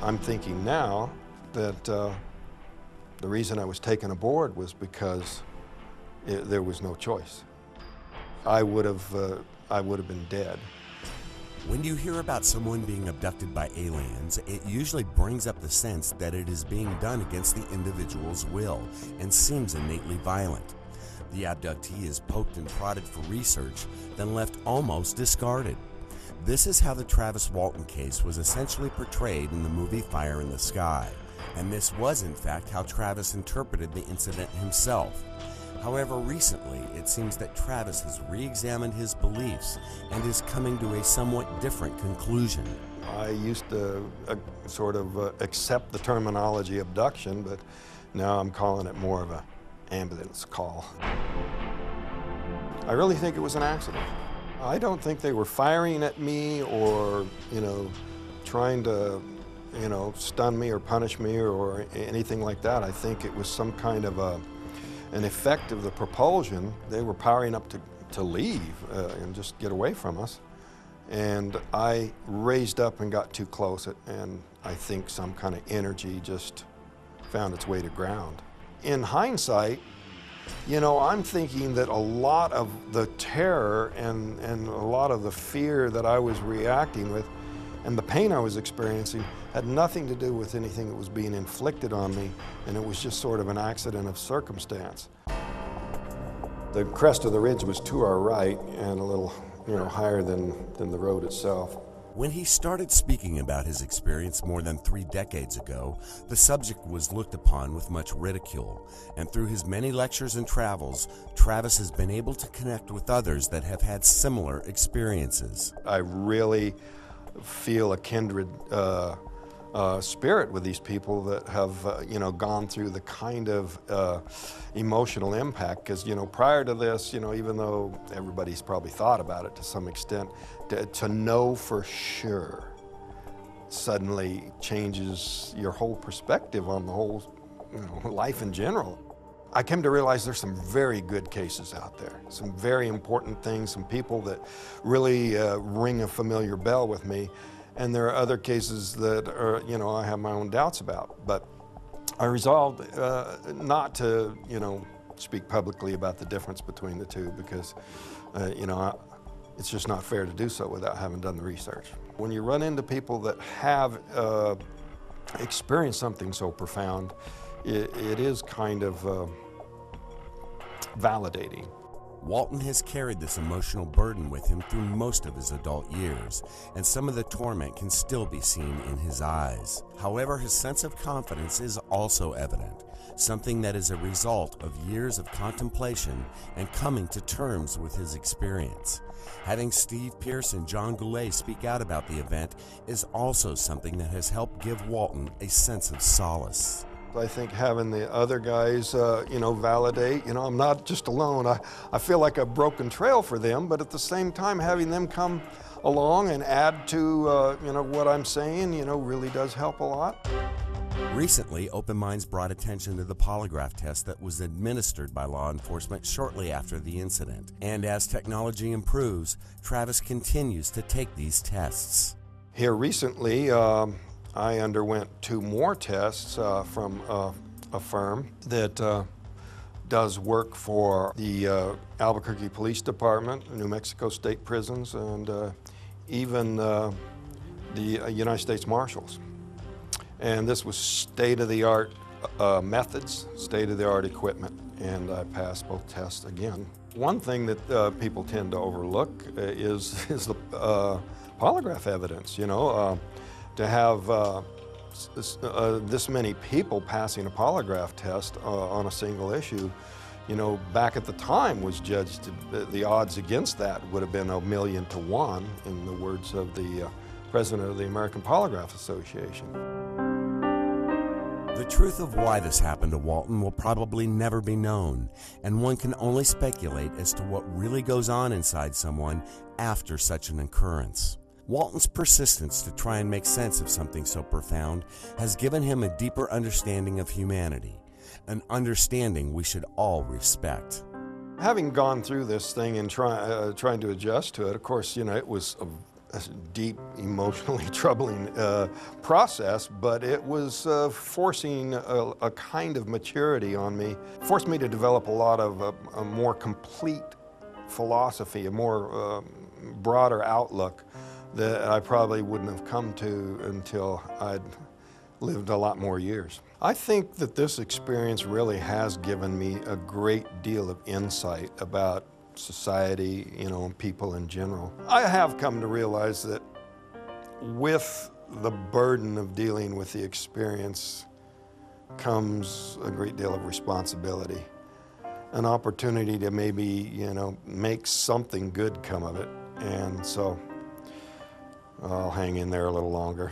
I'm thinking now that the reason I was taken aboard was because there was no choice. I would have been dead. When you hear about someone being abducted by aliens, it usually brings up the sense that it is being done against the individual's will and seems innately violent. The abductee is poked and prodded for research, then left almost discarded. This is how the Travis Walton case was essentially portrayed in the movie Fire in the Sky, and this was in fact how Travis interpreted the incident himself. However, recently, it seems that Travis has re-examined his beliefs and is coming to a somewhat different conclusion. I used to accept the terminology abduction, but now I'm calling it more of an ambulance call. I really think it was an accident. I don't think they were firing at me or, trying to, stun me or punish me or anything like that. I think it was some kind of an effect of the propulsion. They were powering up to leave and just get away from us. And I raised up and got too close, and I think some kind of energy just found its way to ground. In hindsight, I'm thinking that a lot of the terror and a lot of the fear that I was reacting with and the pain I was experiencing had nothing to do with anything that was being inflicted on me, and it was just sort of an accident of circumstance. The crest of the ridge was to our right and a little, higher than the road itself. When he started speaking about his experience more than 3 decades ago, the subject was looked upon with much ridicule, and through his many lectures and travels, Travis has been able to connect with others that have had similar experiences. I really feel a kindred spirit with these people that have, gone through the kind of emotional impact. Because, prior to this, even though everybody's probably thought about it to some extent, to know for sure suddenly changes your whole perspective on the whole, life in general. I came to realize there's some very good cases out there, some very important things, some people that really ring a familiar bell with me. And there are other cases that are, I have my own doubts about. But I resolved not to, speak publicly about the difference between the two because, it's just not fair to do so without having done the research. When you run into people that have experienced something so profound, it is kind of validating. Walton has carried this emotional burden with him through most of his adult years, and some of the torment can still be seen in his eyes. However, his sense of confidence is also evident, something that is a result of years of contemplation and coming to terms with his experience. Having Steve Pierce and John Goulet speak out about the event is also something that has helped give Walton a sense of solace. I think having the other guys, validate, I'm not just alone. I feel like a broken trail for them, but at the same time, having them come along and add to, what I'm saying, really does help a lot. Recently, Open Minds brought attention to the polygraph test that was administered by law enforcement shortly after the incident. And as technology improves, Travis continues to take these tests. Here recently, I underwent 2 more tests from a firm that does work for the Albuquerque Police Department, New Mexico State Prisons, and even the United States Marshals. And this was state-of-the-art methods, state-of-the-art equipment, and I passed both tests again. One thing that people tend to overlook is the polygraph evidence, to have this many people passing a polygraph test on a single issue, back at the time was judged, the odds against that would have been 1,000,000 to 1, in the words of the president of the American Polygraph Association. The truth of why this happened to Walton will probably never be known, and one can only speculate as to what really goes on inside someone after such an occurrence. Walton's persistence to try and make sense of something so profound has given him a deeper understanding of humanity, an understanding we should all respect. Having gone through this thing and trying to adjust to it, of course, it was a deep, emotionally troubling process, but it was forcing a kind of maturity on me. Forced me to develop a lot of a more complete philosophy, a more broader outlook that I probably wouldn't have come to until I'd lived a lot more years. I think that this experience really has given me a great deal of insight about society, you know, and people in general. I have come to realize that with the burden of dealing with the experience comes a great deal of responsibility, an opportunity to maybe, you know, make something good come of it. And so I'll hang in there a little longer.